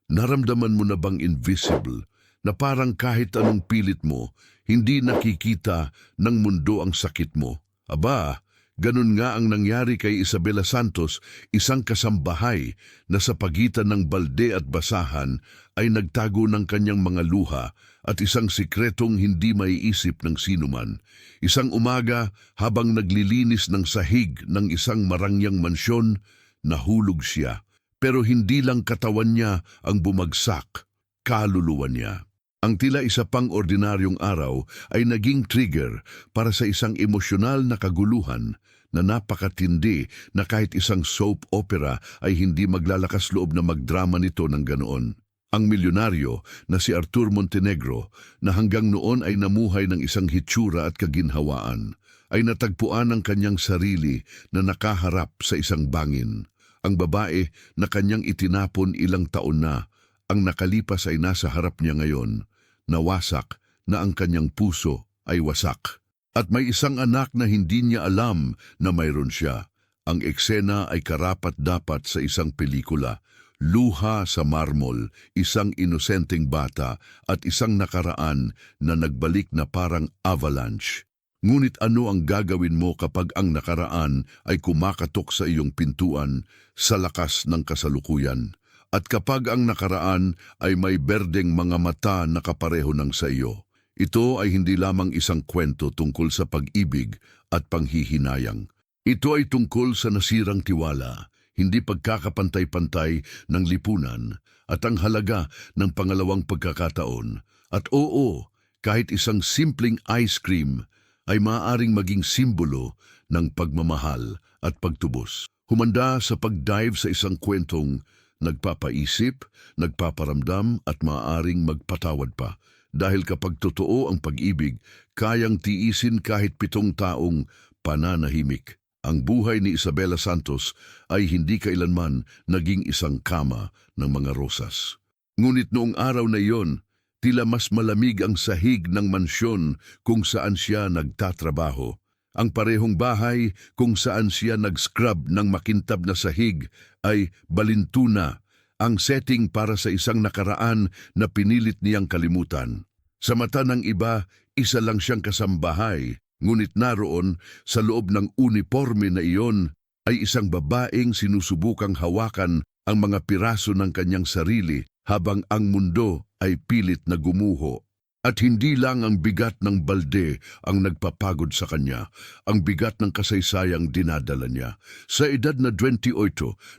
Naramdaman mo na bang invisible, na parang kahit anong pilit mo, hindi nakikita ng mundo ang sakit mo? Aba, ganun nga ang nangyari kay Isabela Santos, isang kasambahay na sa pagitan ng balde at basahan ay nagtago ng kanyang mga luha at isang sikretong hindi maiisip ng sinuman. Isang umaga, habang naglilinis ng sahig ng isang marangyang mansyon, nahulog siya. Pero hindi lang katawan niya ang bumagsak, kaluluwa niya. Ang tila isa pang ordinaryong araw ay naging trigger para sa isang emosyonal na kaguluhan na napakatindi na kahit isang soap opera ay hindi maglalakas loob na magdrama nito ng ganoon. Ang milyonaryo na si Artur Montenegro, na hanggang noon ay namuhay ng isang hitsura at kaginhawaan, ay natagpuan ang kanyang sarili na nakaharap sa isang bangin. Ang babae na kanyang itinapon ilang taon na, ang nakalipas ay nasa harap niya ngayon, nawasak na ang kanyang puso ay wasak. At may isang anak na hindi niya alam na mayroon siya. Ang eksena ay karapat-dapat sa isang pelikula. Luha sa marmol, isang inosenteng bata at isang nakaraan na nagbalik na parang avalanche. Ngunit ano ang gagawin mo kapag ang nakaraan ay kumakatok sa iyong pintuan sa lakas ng kasalukuyan? At kapag ang nakaraan ay may berdeng mga mata na kapareho ng sa iyo? Ito ay hindi lamang isang kwento tungkol sa pag-ibig at panghihinayang. Ito ay tungkol sa nasirang tiwala, hindi pagkakapantay-pantay ng lipunan, at ang halaga ng pangalawang pagkakataon. At oo, kahit isang simpleng ice cream ay maaaring maging simbolo ng pagmamahal at pagtubos. Humanda sa pag-dive sa isang kwentong nagpapaisip, nagpaparamdam at maaaring magpatawad pa. Dahil kapag totoo ang pag-ibig, kayang tiisin kahit 7 taong pananahimik. Ang buhay ni Isabela Santos ay hindi kailanman naging isang kama ng mga rosas. Ngunit noong araw na iyon, tila mas malamig ang sahig ng mansyon kung saan siya nagtatrabaho. Ang parehong bahay kung saan siya nag-scrub ng makintab na sahig ay balintuna, ang setting para sa isang nakaraan na pinilit niyang kalimutan. Sa mata ng iba, isa lang siyang kasambahay, ngunit naroon sa loob ng uniforme na iyon ay isang babaeng sinusubukang hawakan ang mga piraso ng kanyang sarili habang ang mundo ay pilit na gumuho. At hindi lang ang bigat ng balde ang nagpapagod sa kanya, ang bigat ng kasaysayang dinadala niya. Sa edad na 28,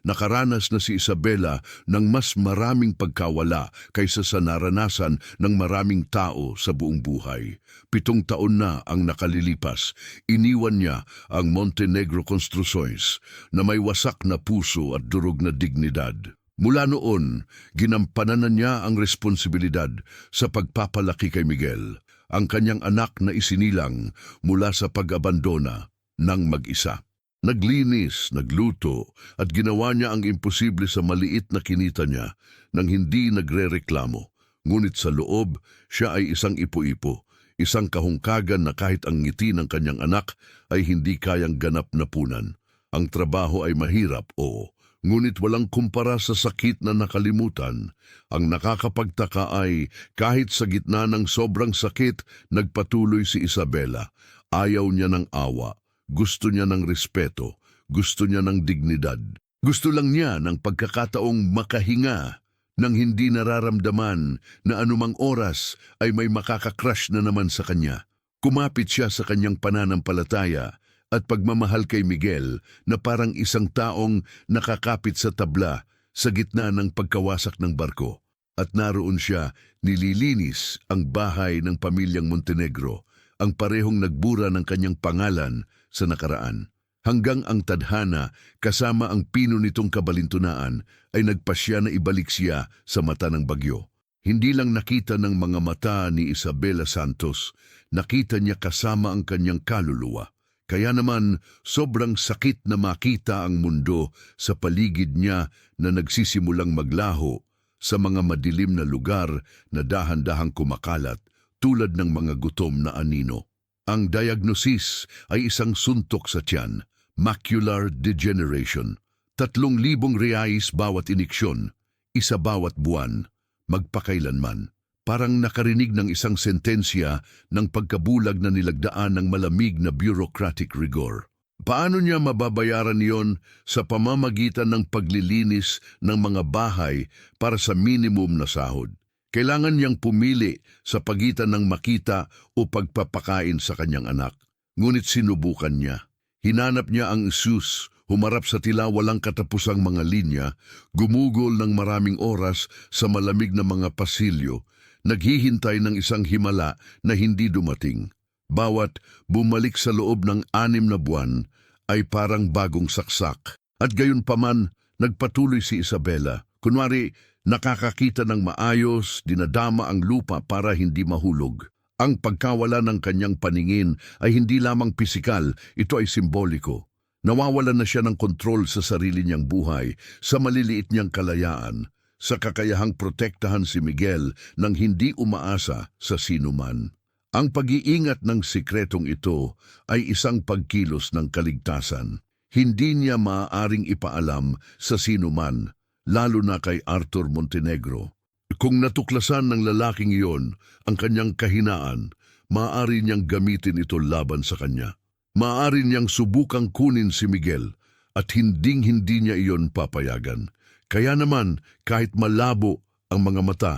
nakaranas na si Isabela ng mas maraming pagkawala kaysa sa naranasan ng maraming tao sa buong buhay. 7 taon na ang nakalilipas, iniwan niya ang Montenegro Construcciones na may wasak na puso at durog na dignidad. Mula noon, ginampanan na niya ang responsibilidad sa pagpapalaki kay Miguel, ang kanyang anak na isinilang mula sa pag-abandona ng mag-isa. Naglinis, nagluto, at ginawa niya ang imposible sa maliit na kinita niya nang hindi nagrereklamo. Ngunit sa loob, siya ay isang ipo-ipo, isang kahungkagan na kahit ang ngiti ng kanyang anak ay hindi kayang ganap na punan. Ang trabaho ay mahirap, oo. Ngunit walang kumpara sa sakit na nakalimutan. Ang nakakapagtaka ay kahit sa gitna ng sobrang sakit, nagpatuloy si Isabela. Ayaw niya ng awa, gusto niya ng respeto, gusto niya ng dignidad. Gusto lang niya ng pagkakataong makahinga nang hindi nararamdaman na anumang oras ay may makakakrush na naman sa kanya. Kumapit siya sa kanyang pananampalataya at pagmamahal kay Miguel na parang isang taong nakakapit sa tabla sa gitna ng pagkawasak ng barko. At naroon siya, nililinis ang bahay ng pamilyang Montenegro, ang parehong nagbura ng kanyang pangalan sa nakaraan. Hanggang ang tadhana kasama ang pino nitong kabalintunaan ay nagpasya na ibalik siya sa mata ng bagyo. Hindi lang nakita ng mga mata ni Isabela Santos, nakita niya kasama ang kanyang kaluluwa. Kaya naman, sobrang sakit na makita ang mundo sa paligid niya na nagsisimulang maglaho sa mga madilim na lugar na dahan-dahang kumakalat tulad ng mga gutom na anino. Ang diagnosis ay isang suntok sa tiyan, macular degeneration. 3,000 reais bawat iniksyon. isa bawat buwan, magpakailanman. Parang nakarinig ng isang sentensya ng pagkabulag na nilagdaan ng malamig na bureaucratic rigor. Paano niya mababayaran yon sa pamamagitan ng paglilinis ng mga bahay para sa minimum na sahod? Kailangan niyang pumili sa pagitan ng makita o pagpapakain sa kanyang anak. Ngunit sinubukan niya. Hinanap niya ang isus, humarap sa tila walang katapusang mga linya, gumugol ng maraming oras sa malamig na mga pasilyo, naghihintay ng isang himala na hindi dumating. Bawat bumalik sa loob ng 6 na buwan ay parang bagong saksak. At gayunpaman, nagpatuloy si Isabela. Kunwari, nakakakita ng maayos, dinadama ang lupa para hindi mahulog. Ang pagkawala ng kanyang paningin ay hindi lamang pisikal, ito ay simboliko. Nawawalan na siya ng kontrol sa sarili niyang buhay, sa maliliit niyang kalayaan, sa kakayahang protektahan si Miguel nang hindi umaasa sa sinuman. Ang pag-iingat ng sikretong ito ay isang pagkilos ng kaligtasan. Hindi niya maaaring ipaalam sa sinuman, lalo na kay Arthur Montenegro. Kung natuklasan ng lalaking iyon ang kanyang kahinaan, maaari niyang gamitin ito laban sa kanya. Maaari niyang subukang kunin si Miguel at hinding-hindi niya iyon papayagan. Kaya naman, kahit malabo ang mga mata,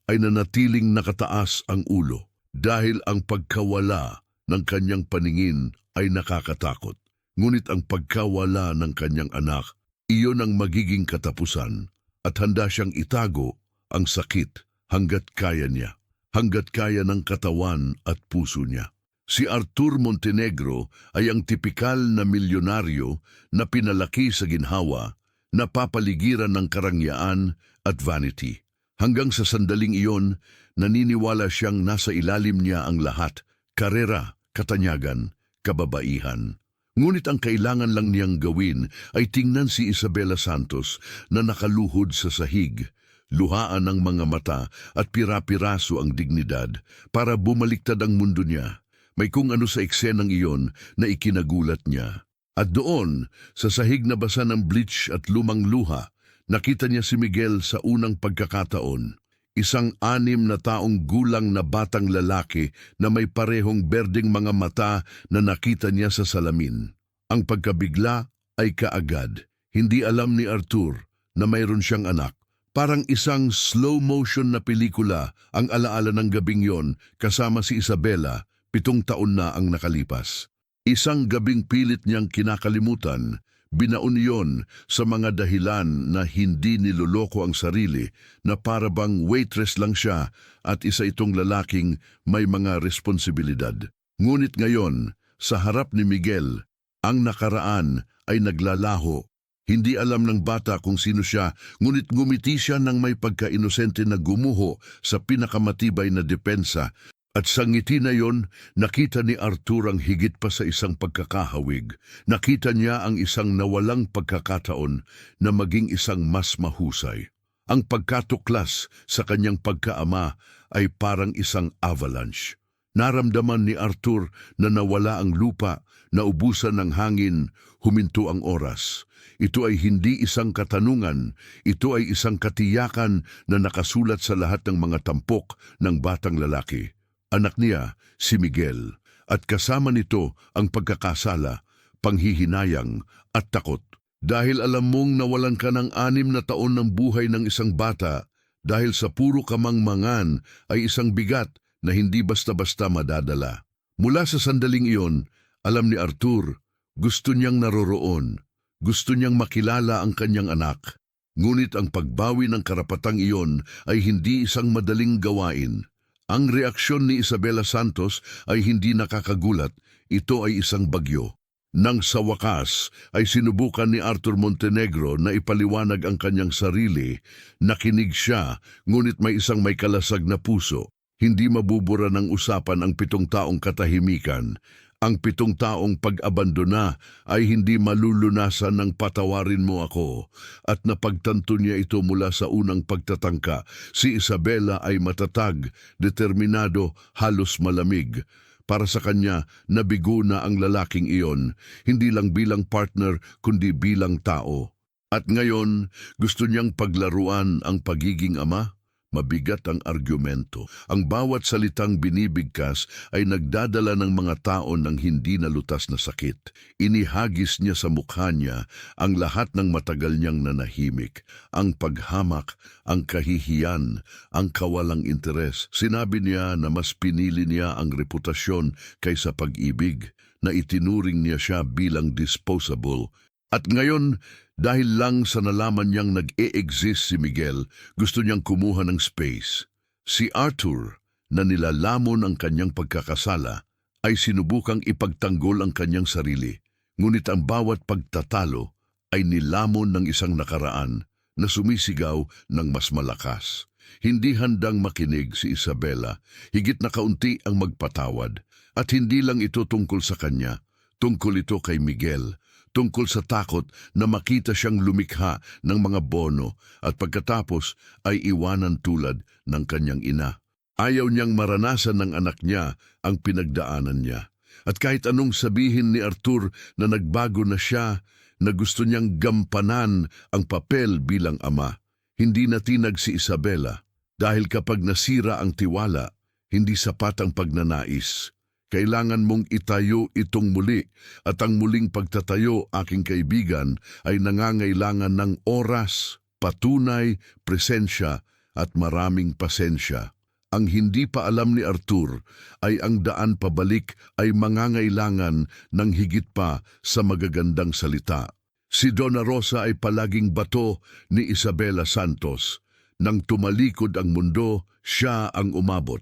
ay nanatiling nakataas ang ulo. Dahil ang pagkawala ng kanyang paningin ay nakakatakot. Ngunit ang pagkawala ng kanyang anak, iyon ang magiging katapusan at handa siyang itago ang sakit hanggat kaya niya, hanggat kaya ng katawan at puso niya. Si Arthur Montenegro ay ang tipikal na milyonaryo na pinalaki sa ginhawa, na papaligiran ng karangyaan at vanity. Hanggang sa sandaling iyon, naniniwala siyang nasa ilalim niya ang lahat, karera, katanyagan, kababaihan. Ngunit ang kailangan lang niyang gawin ay tingnan si Isabela Santos na nakaluhod sa sahig, luhaan ang mga mata at pira-piraso ang dignidad para bumaliktad ang mundo niya. May kung ano sa eksenang iyon na ikinagulat niya. At doon, sa sahig na basa ng bleach at lumang luha, nakita niya si Miguel sa unang pagkakataon. Isang 6 na taong gulang na batang lalaki na may parehong berdeng mga mata na nakita niya sa salamin. Ang pagkabigla ay kaagad. Hindi alam ni Arthur na mayroon siyang anak. Parang isang slow motion na pelikula ang alaala ng gabing yon kasama si Isabela, 7 taon na ang nakalipas. Isang gabing pilit niyang kinakalimutan, binaon iyon sa mga dahilan na hindi niloloko ang sarili, na para bang waitress lang siya at isa itong lalaking may mga responsibilidad. Ngunit ngayon, sa harap ni Miguel, ang nakaraan ay naglalaho. Hindi alam ng bata kung sino siya, ngunit ngumiti siya ng may pagka-inosente na gumuho sa pinakamatibay na depensa. At sa ngiti na yon, nakita ni Arthur ang higit pa sa isang pagkakahawig. Nakita niya ang isang nawalang pagkakataon na maging isang mas mahusay. Ang pagkatuklas sa kanyang pagkaama ay parang isang avalanche. Naramdaman ni Arthur na nawala ang lupa, naubusan ng hangin, huminto ang oras. Ito ay hindi isang katanungan, ito ay isang katiyakan na nakasulat sa lahat ng mga tampok ng batang lalaki. Anak niya, si Miguel, at kasama nito ang pagkakasala, panghihinayang at takot. Dahil alam mong nawalan ka ng 6 na taon ng buhay ng isang bata, dahil sa puro kamangmangan ay isang bigat na hindi basta-basta madadala. Mula sa sandaling iyon, alam ni Arthur, gusto niyang naroroon, gusto niyang makilala ang kanyang anak. Ngunit ang pagbawi ng karapatang iyon ay hindi isang madaling gawain. Ang reaksyon ni Isabela Santos ay hindi nakakagulat, ito ay isang bagyo. Nang sa wakas ay sinubukan ni Arthur Montenegro na ipaliwanag ang kanyang sarili, nakinig siya, ngunit may isang may kalasag na puso. Hindi mabubura ng usapan ang 7 taong katahimikan. Ang 7 taong pag-abandona ay hindi malulunasan ng patawarin mo ako. At napagtanto niya ito mula sa unang pagtatangka. Si Isabela ay matatag, determinado, halos malamig. Para sa kanya, nabigo na ang lalaking iyon, hindi lang bilang partner kundi bilang tao. At ngayon, gusto niyang paglaruan ang pagiging ama? Mabigat ang argumento. Ang bawat salitang binibigkas ay nagdadala ng mga tao ng hindi nalutas na sakit. Inihagis niya sa mukha niya ang lahat ng matagal niyang nanahimik. Ang paghamak, ang kahihiyan, ang kawalang interes. Sinabi niya na mas pinili niya ang reputasyon kaysa pag-ibig, na itinuring niya siya bilang disposable. At ngayon, dahil lang sa nalaman niyang nag-e-exist si Miguel, gusto niyang kumuha ng space. Si Arthur, na nilalamon ang kanyang pagkakasala, ay sinubukang ipagtanggol ang kanyang sarili. Ngunit ang bawat pagtatalo ay nilamon ng isang nakaraan na sumisigaw ng mas malakas. Hindi handang makinig si Isabela, higit na kaunti ang magpatawad. At hindi lang ito tungkol sa kanya, tungkol ito kay Miguel. Tungkol sa takot na makita siyang lumikha ng mga bono at pagkatapos ay iwanan tulad ng kanyang ina. Ayaw niyang maranasan ng anak niya ang pinagdaanan niya. At kahit anong sabihin ni Arthur na nagbago na siya, na gusto niyang gampanan ang papel bilang ama, hindi natinag si Isabela dahil kapag nasira ang tiwala, hindi sapat ang pagnanais. Kailangan mong itayo itong muli at ang muling pagtatayo, aking kaibigan, ay nangangailangan ng oras, patunay, presensya at maraming pasensya. Ang hindi pa alam ni Arthur ay ang daan pabalik ay mangangailangan ng higit pa sa magagandang salita. Si Donna Rosa ay palaging bato ni Isabela Santos. Nang tumalikod ang mundo, siya ang umabot.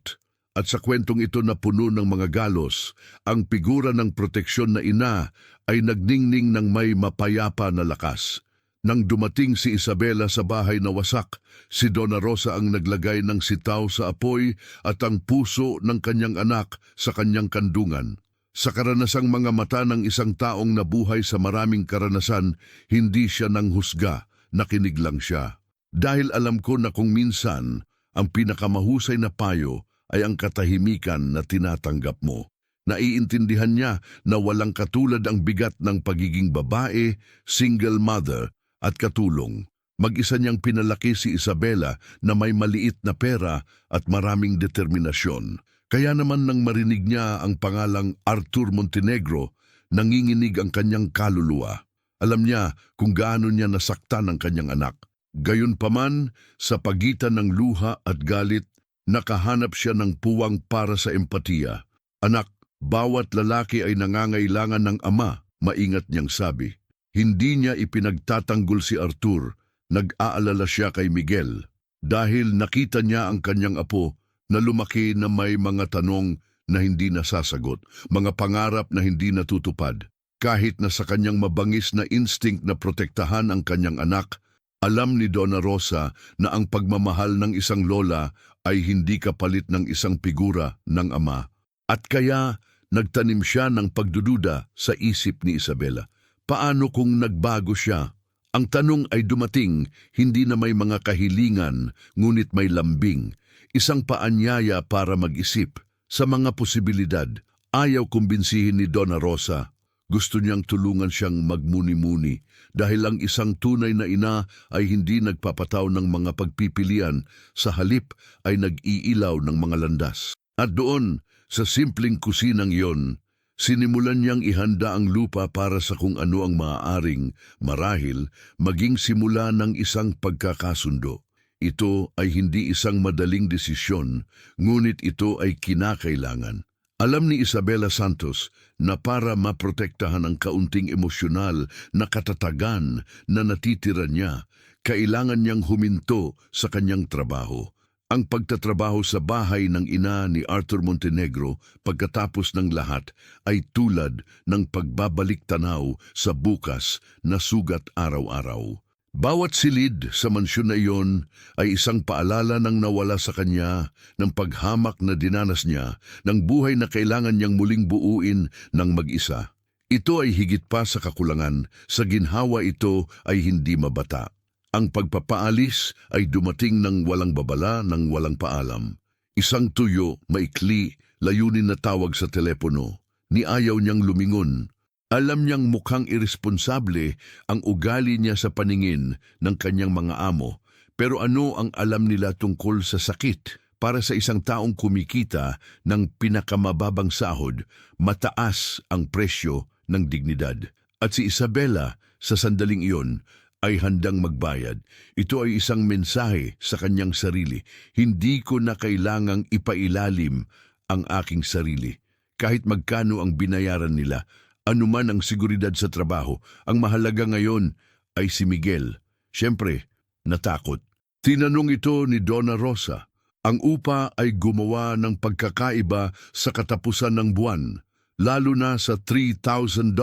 At sa kwentong ito na puno ng mga galos, ang figura ng proteksyon na ina ay nagningning ng may mapayapa na lakas. Nang dumating si Isabela sa bahay na wasak, si Donna Rosa ang naglagay ng sitaw sa apoy at ang puso ng kanyang anak sa kanyang kandungan. Sa karanasang mga mata ng isang taong nabuhay sa maraming karanasan, hindi siya nanghusga, nakinig lang siya. Dahil alam ko na kung minsan, ang pinakamahusay na payo ay ang katahimikan na tinatanggap mo. Naiintindihan niya na walang katulad ang bigat ng pagiging babae, single mother at katulong. Mag-isa niyang pinalaki si Isabela na may maliit na pera at maraming determinasyon. Kaya naman nang marinig niya ang pangalang Arthur Montenegro, nanginginig ang kanyang kaluluwa. Alam niya kung gaano niya nasaktan ang kanyang anak. Gayunpaman, sa pagitan ng luha at galit, nakahanap siya ng puwang para sa empatiya. Anak, bawat lalaki ay nangangailangan ng ama, maingat niyang sabi. Hindi niya ipinagtatanggol si Arthur, nag-aalala siya kay Miguel. Dahil nakita niya ang kanyang apo na lumaki na may mga tanong na hindi nasasagot, mga pangarap na hindi natutupad. Kahit na sa kanyang mabangis na instinct na protektahan ang kanyang anak, alam ni Donna Rosa na ang pagmamahal ng isang lola ay hindi kapalit ng isang figura ng ama. At kaya nagtanim siya ng pagdududa sa isip ni Isabela. Paano kung nagbago siya? Ang tanong ay dumating, hindi na may mga kahilingan, ngunit may lambing. Isang paanyaya para mag-isip sa mga posibilidad. Ayaw kumbinsihin ni Donna Rosa. Gusto niyang tulungan siyang magmuni-muni dahil ang isang tunay na ina ay hindi nagpapataw ng mga pagpipilian, sa halip ay nag-iilaw ng mga landas. At doon, sa simpleng kusinang iyon, sinimulan niyang ihanda ang lupa para sa kung ano ang maaaring, marahil, maging simula ng isang pagkakasundo. Ito ay hindi isang madaling desisyon, ngunit ito ay kinakailangan. Alam ni Isabela Santos na para maprotektahan ang kaunting emosyonal na katatagan na natitira niya, kailangan niyang huminto sa kanyang trabaho. Ang pagtatrabaho sa bahay ng ina ni Arthur Montenegro pagkatapos ng lahat ay tulad ng pagbabalik tanaw sa bukas na sugat araw-araw. Bawat silid sa mansyon na iyon ay isang paalala ng nawala sa kanya, ng paghamak na dinanas niya, ng buhay na kailangan niyang muling buuin ng mag-isa. Ito ay higit pa sa kakulangan, sa ginhawa ito ay hindi mabata. Ang pagpapaalis ay dumating ng walang babala, ng walang paalam. Isang tuyo, maikli, layunin na tawag sa telepono. Ni ayaw niyang lumingon. Alam niyang mukhang iresponsable ang ugali niya sa paningin ng kanyang mga amo, pero ano ang alam nila tungkol sa sakit? Para sa isang taong kumikita ng pinakamababang sahod, mataas ang presyo ng dignidad. At si Isabela, sa sandaling iyon, ay handang magbayad. Ito ay isang mensahe sa kanyang sarili. Hindi ko na kailangang ipailalim ang aking sarili. Kahit magkano ang binayaran nila, anuman ang seguridad sa trabaho, ang mahalaga ngayon ay si Miguel. Siyempre, natakot. Tinanong ito ni Donna Rosa. Ang upa ay gumawa ng pagkakaiba sa katapusan ng buwan, lalo na sa $3,000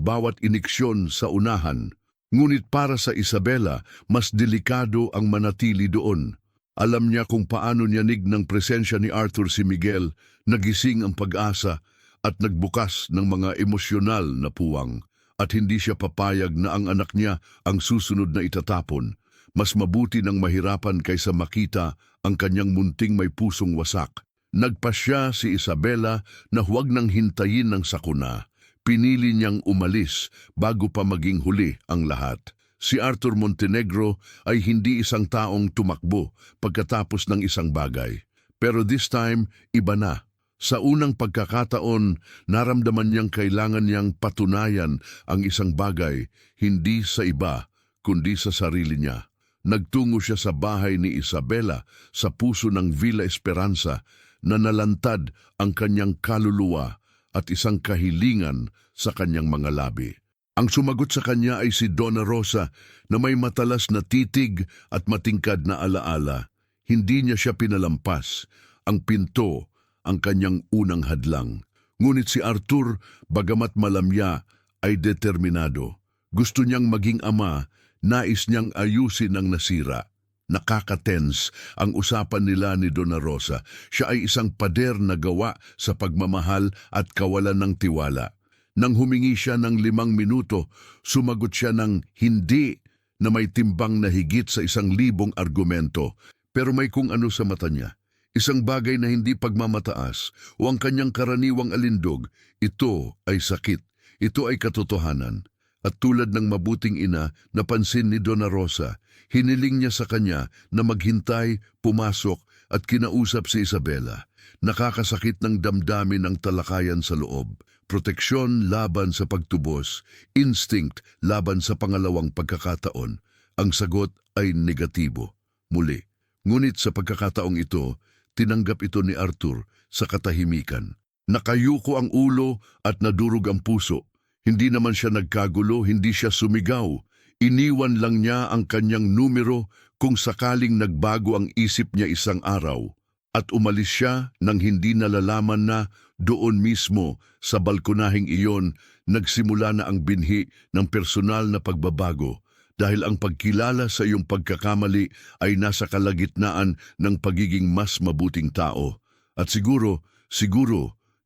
bawat iniksyon sa unahan. Ngunit para sa Isabela, mas delikado ang manatili doon. Alam niya kung paano niyanig ng presensya ni Arthur si Miguel, nagising ang pag-asa at nagbukas ng mga emosyonal na puwang. At hindi siya papayag na ang anak niya ang susunod na itatapon. Mas mabuti nang mahirapan kaysa makita ang kanyang munting may pusong wasak. Nagpasya si Isabela na huwag nang hintayin ng sakuna. Pinili niyang umalis bago pa maging huli ang lahat. Si Arthur Montenegro ay hindi isang taong tumakbo pagkatapos ng isang bagay. Pero this time, iba na. Sa unang pagkakataon, naramdaman niyang kailangan niyang patunayan ang isang bagay, hindi sa iba, kundi sa sarili niya. Nagtungo siya sa bahay ni Isabela sa puso ng Villa Esperanza na nalantad ang kanyang kaluluwa at isang kahilingan sa kanyang mga labi. Ang sumagot sa kanya ay si Donna Rosa na may matalas na titig at matingkad na alaala. Hindi niya siya pinalampas. Ang pinto, ang kanyang unang hadlang. Ngunit si Arthur, bagamat malamya, ay determinado. Gusto niyang maging ama. Nais niyang ayusin ang nasira. Nakaka-tense ang usapan nila ni Donna Rosa. Siya ay isang pader na gawa sa pagmamahal at kawalan ng tiwala. Nang humingi siya ng 5 minuto, sumagot siya ng hindi na may timbang na higit sa 1,000 argumento. Pero may kung ano sa mata niya. Isang bagay na hindi pagmamataas o ang kanyang karaniwang alindog. Ito ay sakit. Ito ay katotohanan. At tulad ng mabuting ina, napansin ni Donna Rosa, hiniling niya sa kanya na maghintay, pumasok at kinausap si Isabela. Nakakasakit ng damdamin ang talakayan sa loob. Proteksyon laban sa pagtubos, instinct laban sa pangalawang pagkakataon. Ang sagot ay negatibo. Muli. Ngunit sa pagkakataong ito, tinanggap ito ni Arthur sa katahimikan. Nakayuko ang ulo at nadurog ang puso. Hindi naman siya nagkagulo, hindi siya sumigaw. Iniwan lang niya ang kanyang numero kung sakaling nagbago ang isip niya isang araw. At umalis siya nang hindi nalalaman na doon mismo sa balkonahing iyon nagsimula na ang binhi ng personal na pagbabago. Dahil ang pagkilala sa iyong pagkakamali ay nasa kalagitnaan ng pagiging mas mabuting tao. At siguro,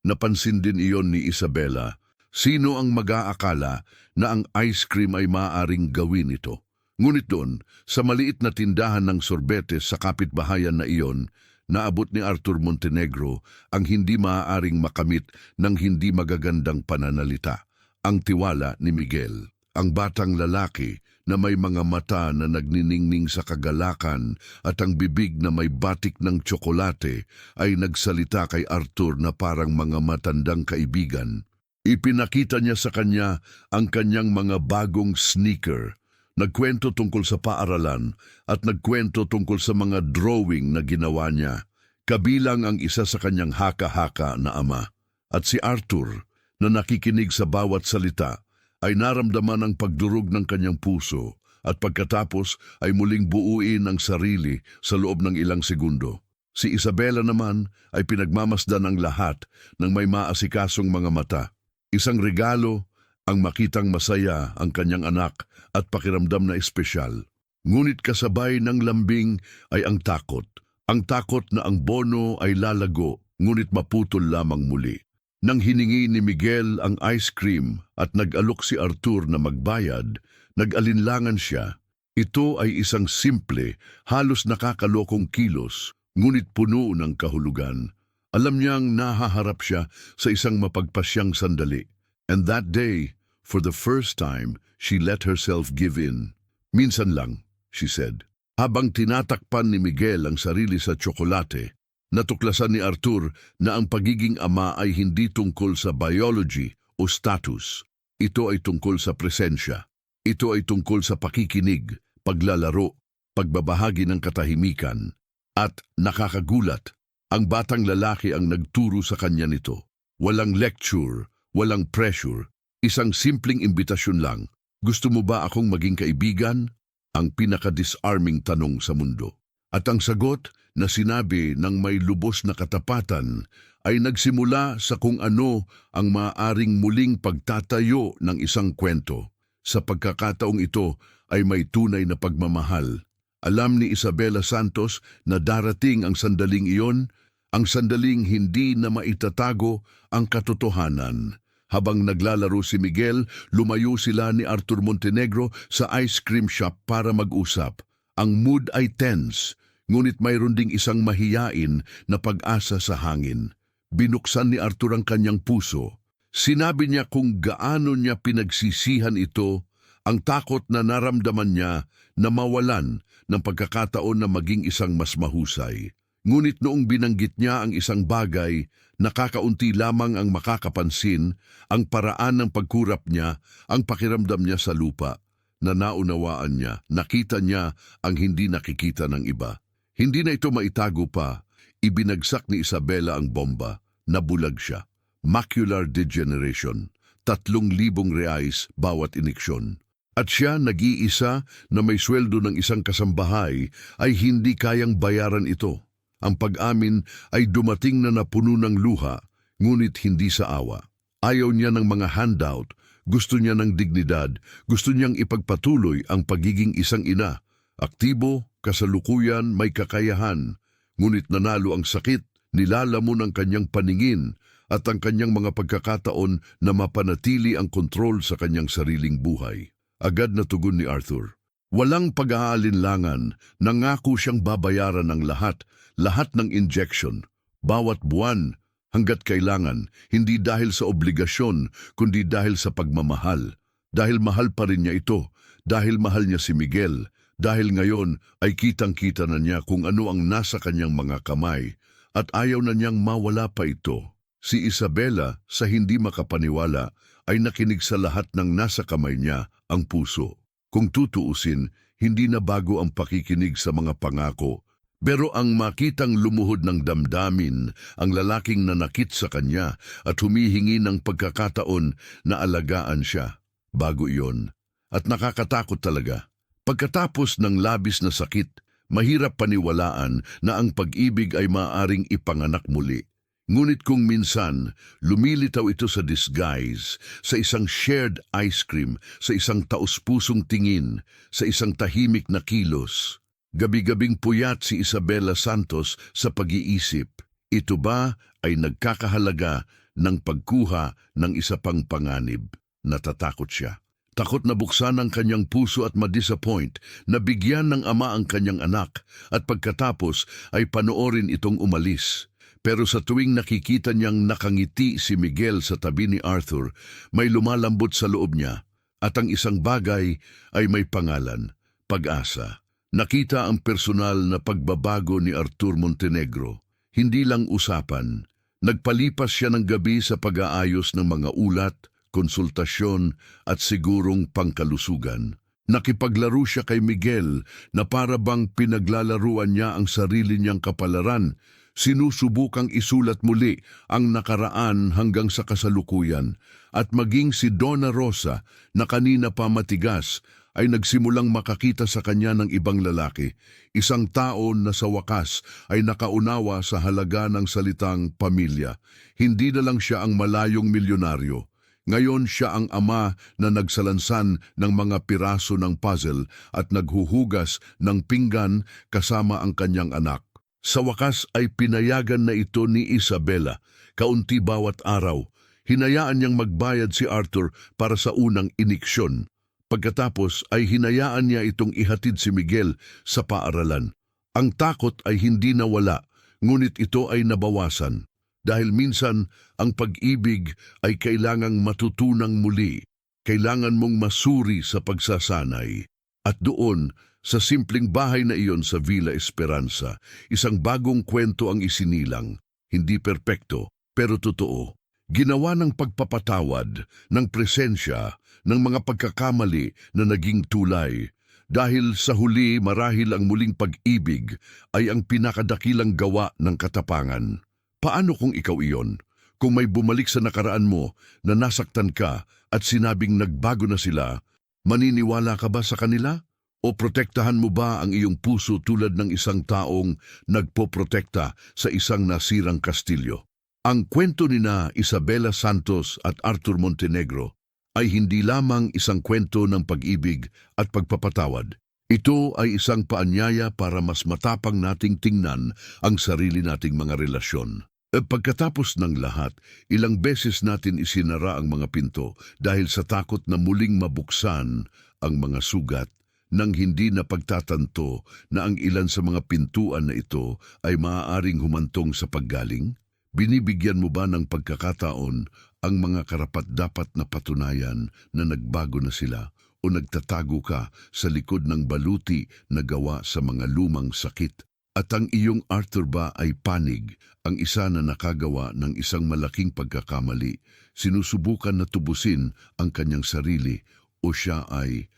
napansin din iyon ni Isabela. Sino ang mag-aakala na ang ice cream ay maaaring gawin ito? Ngunit doon, sa maliit na tindahan ng sorbetes sa kapitbahayan na iyon, naabot ni Arthur Montenegro ang hindi maaaring makamit ng hindi magagandang pananalita. Ang tiwala ni Miguel, ang batang lalaki na may mga mata na nagniningning sa kagalakan at ang bibig na may batik ng tsokolate ay nagsalita kay Arthur na parang mga matandang kaibigan. Ipinakita niya sa kanya ang kanyang mga bagong sneaker. Nagkwento tungkol sa paaralan at nagkwento tungkol sa mga drawing na ginawa niya. Kabilang ang isa sa kanyang haka-haka na ama. At si Arthur, na nakikinig sa bawat salita, ay naramdaman ang pagdurog ng kanyang puso at pagkatapos ay muling buuin ang sarili sa loob ng ilang segundo. Si Isabela naman ay pinagmamasdan ang lahat ng may maasikasong mga mata. Isang regalo ang makitang masaya ang kanyang anak at pakiramdam na espesyal. Ngunit kasabay ng lambing ay ang takot. Ang takot na ang bono ay lalago, ngunit maputol lamang muli. Nang hiningi ni Miguel ang ice cream at nag-alok si Arthur na magbayad, nag-alinlangan siya. Ito ay isang simple, halos nakakalokong kilos, ngunit puno ng kahulugan. Alam niyang nahaharap siya sa isang mapagpasyang sandali. And that day, For the first time, she let herself give in. Minsan lang, she said. Habang tinatakpan ni Miguel ang sarili sa tsokolate, natuklasan ni Arthur na ang pagiging ama ay hindi tungkol sa biology o status. Ito ay tungkol sa presensya. Ito ay tungkol sa pakikinig, paglalaro, pagbabahagi ng katahimikan. At nakakagulat, ang batang lalaki ang nagturo sa kanya nito. Walang lecture, walang pressure, isang simpleng imbitasyon lang. Gusto mo ba akong maging kaibigan? Ang pinaka-disarming tanong sa mundo. At ang sagot na sinabi ng may lubos na katapatan ay nagsimula sa kung ano ang maaaring muling pagtatayo ng isang kwento. Sa pagkakataong ito ay may tunay na pagmamahal. Alam ni Isabela Santos na darating ang sandaling iyon, ang sandaling hindi na maitatago ang katotohanan. Habang naglalaro si Miguel, lumayo sila ni Arthur Montenegro sa ice cream shop para mag-usap. Ang mood ay tense, ngunit mayroon ding isang mahiyain na pag-asa sa hangin. Binuksan ni Arthur ang kanyang puso. Sinabi niya kung gaano niya pinagsisihan ito, ang takot na naramdaman niya na mawalan ng pagkakataon na maging isang mas mahusay. Ngunit noong binanggit niya ang isang bagay, nakakaunti lamang ang makakapansin, ang paraan ng pagkurap niya, ang pakiramdam niya sa lupa, na naunawaan niya, nakita niya ang hindi nakikita ng iba. Hindi na ito maitago pa, ibinagsak ni Isabela ang bomba, nabulag siya. Macular degeneration, 3,000 reais bawat iniksyon. At siya, nag-iisa na may sweldo ng isang kasambahay, ay hindi kayang bayaran ito. Ang pag-amin ay dumating na napuno ng luha, ngunit hindi sa awa. Ayaw niya ng mga handout, gusto niya ng dignidad, gusto niyang ipagpatuloy ang pagiging isang ina. Aktibo, kasalukuyan, may kakayahan, ngunit nanalo ang sakit, nilalamon ang kanyang paningin at ang kanyang mga pagkakataon na mapanatili ang kontrol sa kanyang sariling buhay. Agad na tugon ni Arthur. Walang pag-aalinlangan, nangako siyang babayaran ng lahat ng injection, bawat buwan, hanggat kailangan, hindi dahil sa obligasyon, kundi dahil sa pagmamahal. Dahil mahal pa rin niya ito, dahil mahal niya si Miguel, dahil ngayon ay kitang-kita na niya kung ano ang nasa kanyang mga kamay, at ayaw na niyang mawala pa ito. Si Isabela, sa hindi makapaniwala, ay nakinig sa lahat ng nasa kamay niya, ang puso. Kung tutuusin, hindi na bago ang pakikinig sa mga pangako, pero ang makitang lumuhod ng damdamin, ang lalaking nanakit sa kanya at humihingi ng pagkakataon na alagaan siya, bago iyon. At nakakatakot talaga. Pagkatapos ng labis na sakit, mahirap paniwalaan na ang pag-ibig ay maaaring ipanganak muli. Ngunit kung minsan, lumilitaw ito sa disguise, sa isang shared ice cream, sa isang taus-pusong tingin, sa isang tahimik na kilos. Gabi-gabing puyat si Isabela Santos sa pag-iisip. Ito ba ay nagkakahalaga ng pagkuha ng isa pang panganib? Natatakot siya. Takot na buksan ang kanyang puso at ma-disappoint na bigyan ng ama ang kanyang anak at pagkatapos ay panoorin itong umalis. Pero sa tuwing nakikita niyang nakangiti si Miguel sa tabi ni Arthur, may lumalambot sa loob niya. At ang isang bagay ay may pangalan, pag-asa. Nakita ang personal na pagbabago ni Arthur Montenegro. Hindi lang usapan. Nagpalipas siya ng gabi sa pag-aayos ng mga ulat, konsultasyon at sigurong pangkalusugan. Nakipaglaro siya kay Miguel na para bang pinaglalaruan niya ang sarili niyang kapalaran. Sinusubukang isulat muli ang nakaraan hanggang sa kasalukuyan at maging si Donna Rosa na kanina pa matigas ay nagsimulang makakita sa kanya ng ibang lalaki, isang tao na sa wakas ay nakaunawa sa halaga ng salitang pamilya. Hindi na lang siya ang malayong milyonaryo. Ngayon siya ang ama na nagsalansan ng mga piraso ng puzzle at naghuhugas ng pinggan kasama ang kanyang anak. Sa wakas ay pinayagan na ito ni Isabela, kaunti bawat araw. Hinayaan niyang magbayad si Arthur para sa unang iniksyon. Pagkatapos ay hinayaan niya itong ihatid si Miguel sa paaralan. Ang takot ay hindi nawala, ngunit ito ay nabawasan. Dahil minsan ang pag-ibig ay kailangang matutunang muli. Kailangan mong masuri sa pagsasanay. At doon, sa simpleng bahay na iyon sa Villa Esperanza, isang bagong kwento ang isinilang. Hindi perpekto, pero totoo. Ginawa ng pagpapatawad, ng presensya, ng mga pagkakamali na naging tulay. Dahil sa huli marahil ang muling pag-ibig ay ang pinakadakilang gawa ng katapangan. Paano kung ikaw iyon? Kung may bumalik sa nakaraan mo na nasaktan ka at sinabing nagbago na sila, maniniwala ka ba sa kanila? O protektahan mo ba ang iyong puso tulad ng isang taong nagpoprotekta sa isang nasirang kastilyo? Ang kwento ni na Isabela Santos at Arthur Montenegro ay hindi lamang isang kwento ng pag-ibig at pagpapatawad. Ito ay isang paanyaya para mas matapang nating tingnan ang sarili nating mga relasyon. Pagkatapos ng lahat, ilang beses natin isinara ang mga pinto dahil sa takot na muling mabuksan ang mga sugat nang hindi na pagtatanto na ang ilan sa mga pintuan na ito ay maaaring humantong sa paggaling? Binibigyan mo ba ng pagkakataon ang mga karapat-dapat na patunayan na nagbago na sila o nagtatago ka sa likod ng baluti na gawa sa mga lumang sakit? At ang iyong Arthur ba ay panig, ang isa na nakagawa ng isang malaking pagkakamali, sinusubukan na tubusin ang kanyang sarili o siya ay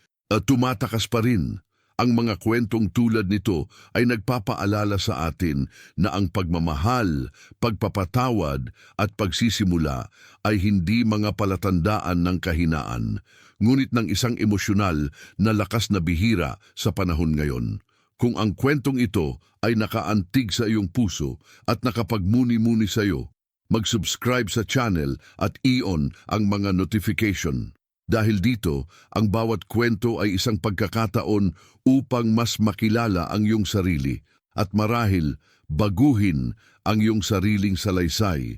tumatakas pa rin? Ang mga kwentong tulad nito ay nagpapaalala sa atin na ang pagmamahal, pagpapatawad at pagsisimula ay hindi mga palatandaan ng kahinaan, ngunit ng isang emosyonal na lakas na bihira sa panahon ngayon. Kung ang kwentong ito ay nakaantig sa iyong puso at nakapagmuni-muni sa iyo, mag-subscribe sa channel at i-on ang mga notification. Dahil dito, ang bawat kwento ay isang pagkakataon upang mas makilala ang iyong sarili at marahil baguhin ang iyong sariling salaysay.